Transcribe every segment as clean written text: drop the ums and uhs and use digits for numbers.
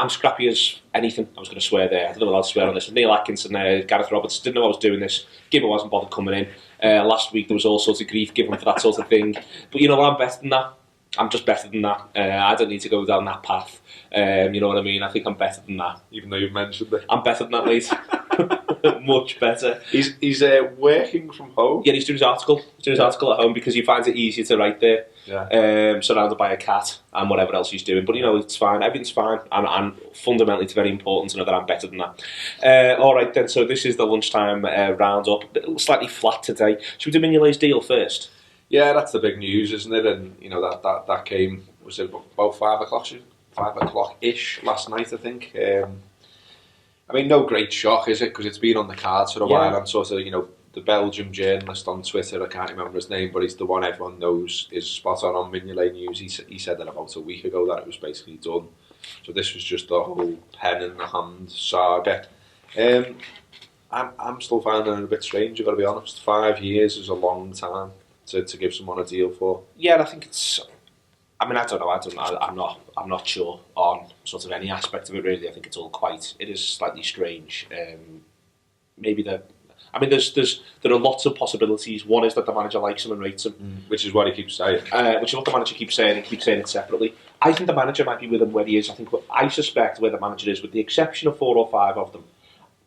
I'm scrappy as anything. I was going to swear there. I don't know whether I'll swear on this. Neil Atkinson, Gareth Roberts, didn't know I was doing this. Gibber wasn't bothered coming in. Last week there was all sorts of grief given for that sort of thing. But you know, I'm better than that. I'm just better than that. I don't need to go down that path. You know what I mean? I think I'm better than that. Even though you've mentioned it. I'm better than that, mate. Much better. He's working from home? Yeah, he's doing his article. He's doing his article at home because he finds it easier to write there. Yeah. Surrounded by a cat and whatever else he's doing. But, you know, it's fine. Everything's fine. And fundamentally, it's very important to know that I'm better than that. All right, then. So this is the lunchtime roundup. Slightly flat today. Should we do Mignolet's deal first? Yeah, that's the big news, isn't it? And, you know, that came, was it about 5 o'clock-ish last night, I think. I mean, no great shock, is it? Because it's been on the cards for a while. And sort of, you know, the Belgium journalist on Twitter, I can't remember his name, but he's the one everyone knows is spot on Mignolet News. He said that about a week ago that it was basically done. So this was just the whole pen in the hand saga. I'm still finding it a bit strange, I've got to be honest. 5 years is a long time to give someone a deal for. Yeah, I think it's... I mean, I don't know. I'm not sure on sort of any aspect of it. Really, I think it's all it is slightly strange. Maybe there are lots of possibilities. One is that the manager likes him and rates him, which is what he keeps saying. Which is what the manager keeps saying, and keeps saying it separately. I think the manager might be with him where he is. I suspect where the manager is, with the exception of 4 or 5 of them.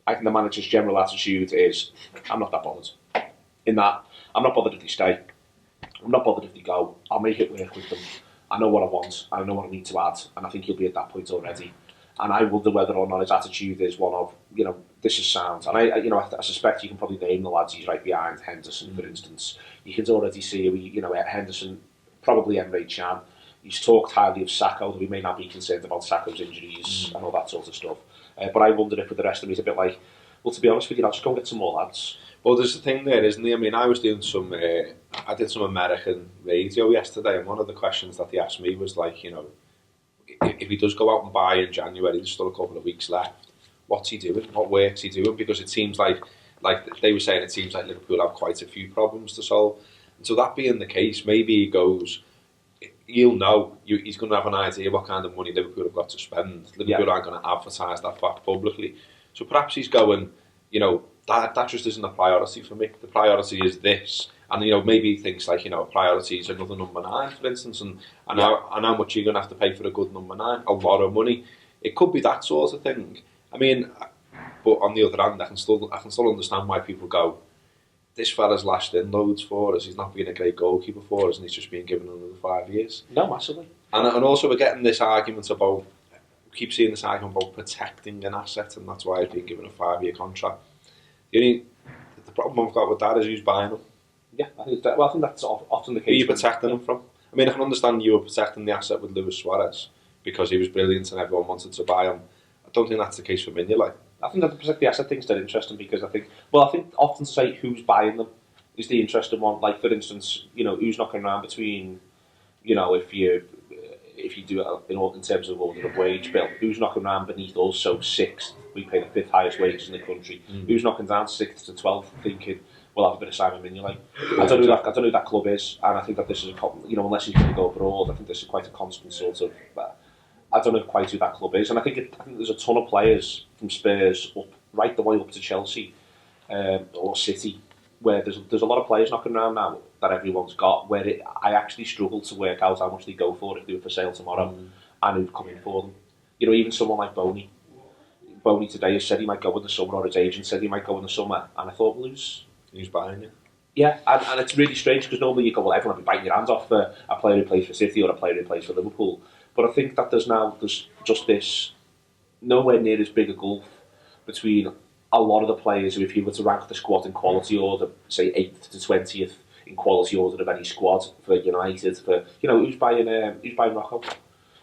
I think the manager's general attitude is, I'm not that bothered. In that, I'm not bothered if they stay. I'm not bothered if they go. I'll make it work with them. I know what I want, I know what I need to add, and I think he'll be at that point already. And I wonder whether or not his attitude is one of, you know, this is sound. And I suspect you can probably name the lads he's right behind. Henderson, for instance. You can already see, you know, Henderson, probably Emre Can. He's talked highly of Sacco, though we may not be concerned about Sacco's injuries and all that sort of stuff. But I wonder if with the rest of them he's a bit like, well, to be honest with you, I'll just go and get some more lads. Well, there's a thing there, isn't there? I mean, I was doing some, I did some American radio yesterday, and one of the questions that they asked me was like, you know, if he does go out and buy in January, there's still a couple of weeks left, what's he doing? What work's he doing? Because it seems like they were saying, it seems like Liverpool have quite a few problems to solve. And so that being the case, maybe he goes, he'll know, he's going to have an idea what kind of money Liverpool have got to spend. Liverpool aren't going to advertise that fact publicly. So perhaps he's going, you know, that just isn't a priority for me. The priority is this. And, you know, maybe he thinks like, you know, a priority is another number 9, for instance, and how much you're going to have to pay for a good number 9, a lot of money. It could be that sort of thing. I mean, but on the other hand, I can still understand why people go, this fella's lashed in loads for us, he's not been a great goalkeeper for us, and he's just been given another 5 years. No, massively. And also we're getting this argument about, we keep seeing this argument about protecting an asset, and that's why he's been given a 5-year contract. The problem I've got with that is who's buying them. Yeah, I think that's often the case. Who are you protecting them from? I mean, I can understand you were protecting the asset with Luis Suarez because he was brilliant and everyone wanted to buy him. I don't think that's the case for Mignolet. I think that the protect the asset thing's dead interesting because I think often to say who's buying them is the interesting one. Like, for instance, you know, who's knocking around between, you know, if you do it in terms of order of wage bill, who's knocking around beneath us, so 6th, we pay the 5th highest wages in the country. Who's knocking down 6th to 12th thinking, we'll have a bit of Simon Mignolet. I don't know who that club is, and I think that this is, you know, unless he's going to go abroad, I think this is quite a constant sort of, I don't know quite who that club is, and I think there's a ton of players from Spurs up, right the way up to Chelsea or City, where there's a lot of players knocking around now that everyone's got, where I actually struggle to work out how much they go for if they were for sale tomorrow, and who'd come in for them. You know, even someone like Boney today has said he might go in the summer, or his agent said he might go in the summer, and I thought, well, who's buying it? Yeah, and it's really strange because normally you go, well, everyone will be biting your hands off for a player who plays for City or a player who plays for Liverpool. But I think that there's just this nowhere near as big a gulf between a lot of the players who, if you were to rank the squad in quality order, say 8th to 20th in quality order of any squad for United, for, you know, who's buying Rocco?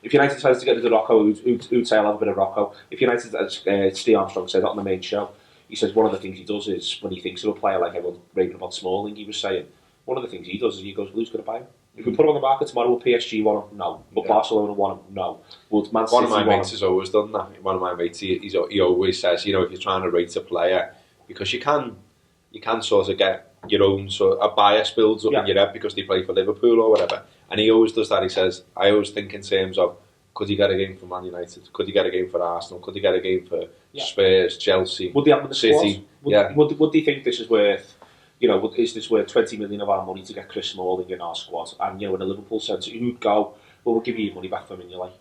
If United decides to get rid of Rocco, who'd say I'll have a bit of Rocco? If United, as Steve Armstrong said on the main show, he says one of the things he does is, when he thinks of a player like everyone's raving about Smalling, he was saying, one of the things he does is he goes, well, who's going to buy him? If we put him on the market tomorrow, will PSG want him? No. Will Barcelona want him? No. Would Man City One of my want mates him? has always done that. One of my mates, he always says, you know, if you're trying to rate a player, because you can sort of get your own sort of a bias builds up in your head because they play for Liverpool or whatever. And he always does that. He says, I always think in terms of Could he get a game for Man United? Could he get a game for Arsenal? Could he get a game for Spurs, Chelsea, would they have the City? Squad? Would they think this is worth, is this worth 20 million of our money to get Chris Smalling in our squad? And, in a Liverpool sense, who'd go, well, we'll give you your money back for Mignolet.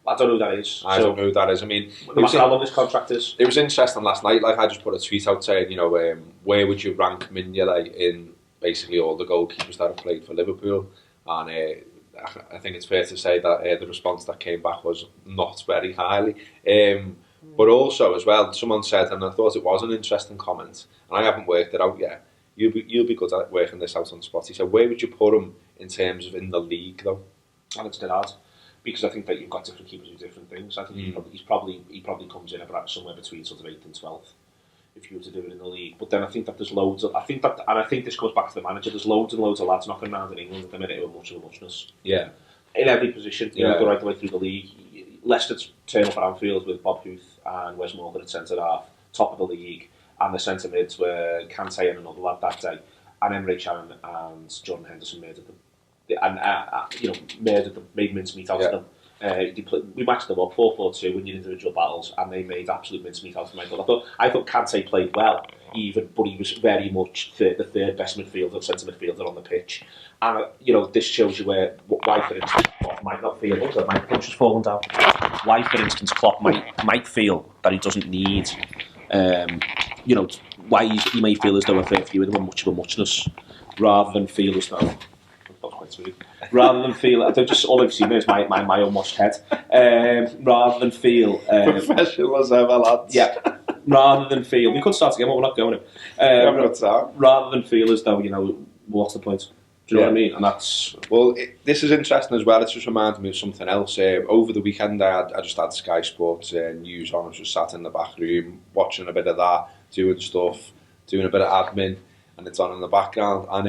I don't know who that is. I don't know who that is. I mean, no matter how long his contract is. It was interesting last night. Like, I just put a tweet out saying, where would you rank Mignolet in basically all the goalkeepers that have played for Liverpool? And I think it's fair to say that the response that came back was not very highly. But also, as well, someone said, and I thought it was an interesting comment, and I haven't worked it out yet, you'll be good at working this out on the spot. He said, where would you put him in terms of in the league, though? And it's dead hard. Because I think that you've got different keepers with different things. I think he probably comes in about somewhere between sort of 8th and 12th if you were to do it in the league. But then I think that there's loads of, and I think this goes back to the manager, there's loads and loads of lads knocking around in England at the minute who are much of a muchness. Yeah. In every position, go right the way through the league. Leicester's turn up at Anfield with Bob Huth and Wes Morgan at centre half, top of the league, and the centre mids were Kante and another lad that day, and Emre Can and Jordan Henderson murdered them. Murdered them, made mincemeat out of them. We matched them up 4-4-2 in your individual battles, and they made absolute mincemeat out of them. I thought Kante played well, but he was very much the third best midfielder, centre midfielder on the pitch. And this shows you why, for instance, Klopp might not feel. My punch has fallen down. Why, for instance, Klopp might feel that he doesn't need. Why he may feel as though a fair few of them are much of a muchness, rather than feel as though. Rather than feel, I don't just all I've seen is my unwashed head. Rather than feel professional as ever, lads. Yeah. Rather than feel, we could start again, but we're not going to. Rather than feel as though what's the point? Do you know what I mean? And that's this is interesting as well. It's just reminded me of something else. Over the weekend, I just had Sky Sports news on. I was just sat in the back room watching a bit of that, doing stuff, doing a bit of admin, and it's on in the background. And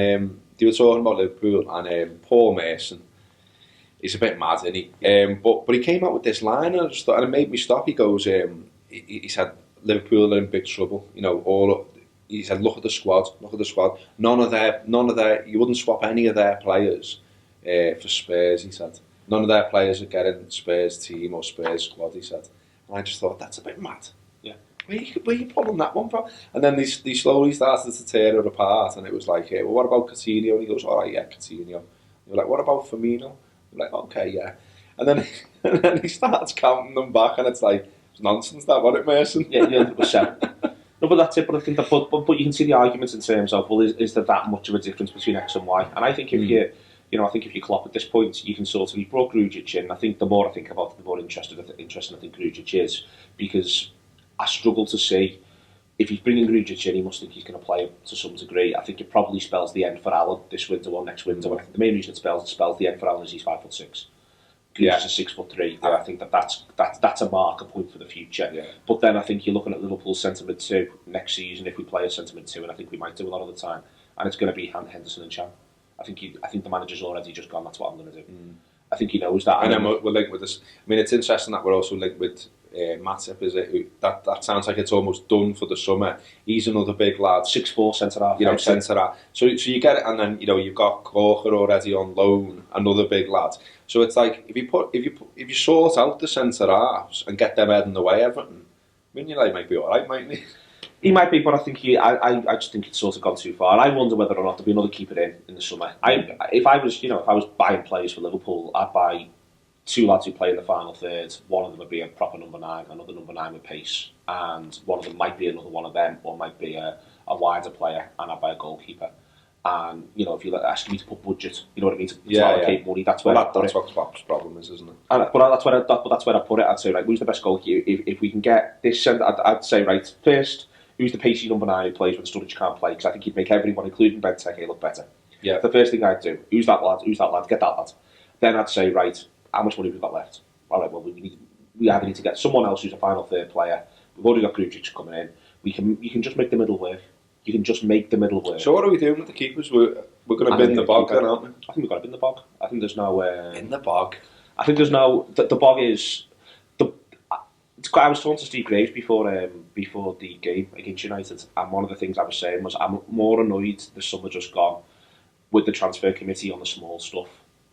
they were talking about Liverpool, and Paul Mason, he's a bit mad, isn't he? But he came out with this line, and it made me stop. He goes, he said, Liverpool are in big trouble. He said, look at the squad. None of their, you wouldn't swap any of their players for Spurs, he said. None of their players are getting Spurs team or Spurs squad, he said. And I just thought, that's a bit mad. Yeah. Where are you pulling that one from? And then they slowly started to tear it apart, and it was like, well, what about Coutinho? And he goes, all right, yeah, Coutinho. You're like, what about Firmino? You're like, okay, yeah. And then he starts counting them back, and it's like, it's nonsense that, wasn't it, Mason? Yeah, 100%. No, but that's it. But I think but you can see the arguments in terms of, well, is there that much of a difference between X and Y? And I think if you Klopp at this point, you can sort of, he brought Grujic in. I think the more I think about it, the more interesting I think Grujic is, because I struggle to see if he's bringing Grujic in, he must think he's going to play to some degree. I think it probably spells the end for Alan this winter or next winter. I think the main reason it spells the end for Alan is he's 5'6". Grujic is 6'3". And I think that's a marker point for the future. Yeah. But then I think you're looking at Liverpool's centre mid 2 next season if we play a centre mid 2, and I think we might do a lot of the time. And it's going to be Henderson and Chan. I think the manager's already just gone, that's what I'm going to do. I think he knows that. And then we're linked with this. I mean, it's interesting that we're also linked with Matip, is it? That sounds like it's almost done for the summer. He's another big lad, 6'4" centre half. Centre half. So you get it, and then you've got Corker already on loan, another big lad. So it's like if you sort out the centre halves and get them heading the way, Everton, Mignolet might be all right, mightn't he? He might be, but I think I just think it's sort of gone too far. And I wonder whether or not there'll be another keeper in the summer. If I was buying players for Liverpool, I'd buy 2 lads who play in the final third. One of them would be a proper number 9, another number 9 with pace, and one of them might be another one of them, or might be a wider player, and I'd buy a goalkeeper. And if you're asking me to put budget, you know what I mean, to allocate money, that's where that's what Klopp's problem is, isn't it? But that's where I put it. I'd say, right, who's the best goalkeeper? If we can get this, I'd say, right, first, who's the pacey number 9 who plays when Sturridge can't play? Because I think he'd make everyone, including Benteke, look better. Yeah. The first thing I'd do, who's that lad? Get that lad. Then I'd say, right, how much money have we got left? All right, well, we either need to get someone else who's a final third player. We've already got Grujic coming in. You can just make the middle work. You can just make the middle work. So what are we doing with the keepers? We're going to bin the bog then, aren't we? I think we've got to bin the bog. I think there's no... in the bog? I think there's no... The bog is... I was talking to Steve Graves before the game against United, and one of the things I was saying was I'm more annoyed the summer just gone with the transfer committee on the small stuff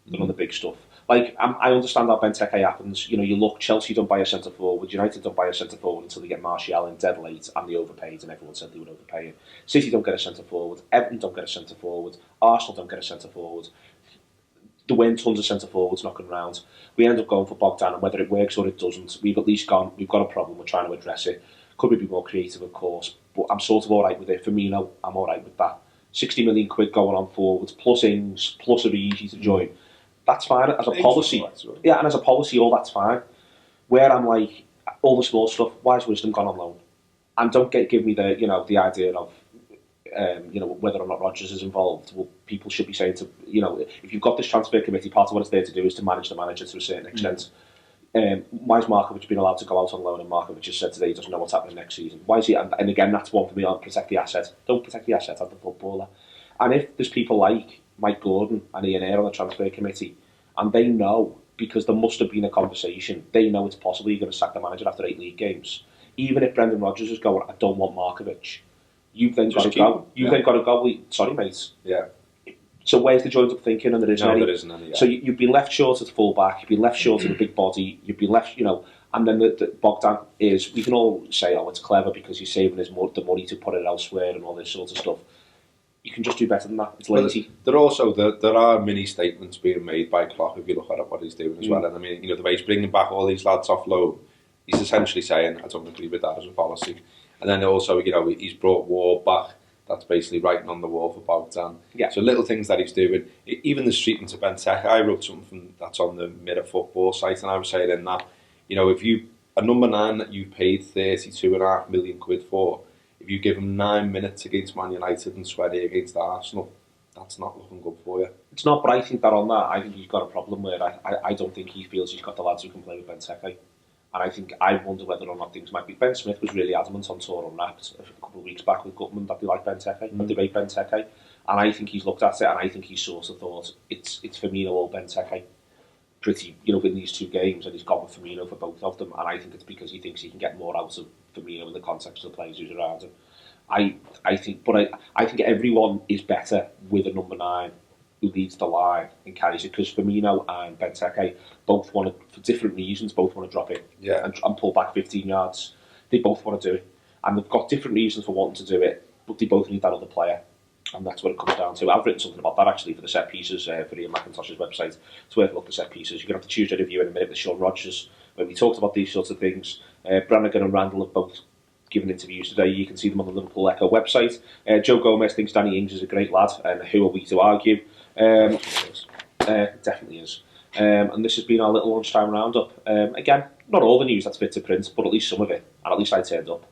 than on the big stuff. Like, I understand how Benteke happens. You know, you look, Chelsea don't buy a centre forward, United don't buy a centre forward until they get Martial in dead late, and they overpaid, and everyone said they would overpay him. City don't get a centre forward, Everton don't get a centre forward, Arsenal don't get a centre forward. There weren't tons of centre forwards knocking around. We end up going for Bogdan, and whether it works or it doesn't, we've got a problem. We're trying to address it. Could we be more creative, of course? But I'm sort of all right with it. Firmino, I'm all right with that. 60 million quid going on forwards, plus Ings, plus a easy to join. That's fine as a policy. Yeah, and as a policy, all that's fine. Where I'm like, all the small stuff. Why has Wisdom gone on loan? And don't give me the idea of whether or not Rodgers is involved. Well, people should be saying if you've got this transfer committee, part of what it's there to do is to manage the manager to a certain extent. Why is Markovic been allowed to go out on loan, and Markovic has said today he doesn't know what's happening next season? Why is he? And again, that's one for me on protect the asset. Don't protect the asset as the footballer. And if there's people like Mike Gordon and Ian Ayre on the transfer committee, and they know, because there must have been a conversation, they know it's possible you're going to sack the manager after 8 league games. Even if Brendan Rodgers is going, I don't want Markovic, you've then got to go. Then got to go. Sorry, mate. Yeah. So where's the joint up thinking? And there isn't any. There isn't any. Yeah. So you've been left short at full back. You've been left short of a big body. You've been left, and then the Bogdan is. We can all say, oh, it's clever because he's saving the money to put it elsewhere and all this sort of stuff. You can just do better than that. It's lazy. There are mini statements being made by Klopp if you look at what he's doing as well. And I mean, the way he's bringing back all these lads off loan, he's essentially saying, I don't agree with that as a policy. And then also, he's brought Ward back. That's basically writing on the wall for Bogdan. Yeah. So little things that he's doing. Even the streeting to Benteke, I wrote something that's on the Mirror Football site, and I was saying in that, if a number 9 that you've paid 32.5 million quid for, if you give him 9 minutes against Man United and 20 against Arsenal, that's not looking good for you. It's not, but I think that on that, I think he's got a problem where I don't think he feels he's got the lads who can play with Benteke. And I wonder whether or not things might be. Ben Smith was really adamant on Tour Unwrapped a couple of weeks back with Gutman that they like Benteke, that they rate Benteke. And I think he's looked at it, and I think he's sort of thought it's Firmino or Benteke pretty, in these 2 games, and he's gone with Firmino for both of them. And I think it's because he thinks he can get more out of Firmino in the context of the players who's around him. I think everyone is better with a number 9 who leads the line and carries it, because Firmino and Benteke both want to, for different reasons, both want to drop it and pull back 15 yards. They both want to do it, and they've got different reasons for wanting to do it, but they both need that other player, and that's what it comes down to. I've written something about that actually for the set pieces for Ian McIntosh's website. It's worth a look at set pieces. You're going to have to choose a review in a minute with Sean Rodgers, where we talked about these sorts of things. Brannigan and Randall have both given interviews today. You can see them on the Liverpool Echo website. Joe Gomez thinks Danny Ings is a great lad, and who are we to argue? Definitely is. And this has been our little lunchtime roundup. Again, not all the news that's fit to print, but at least some of it, and at least I turned up.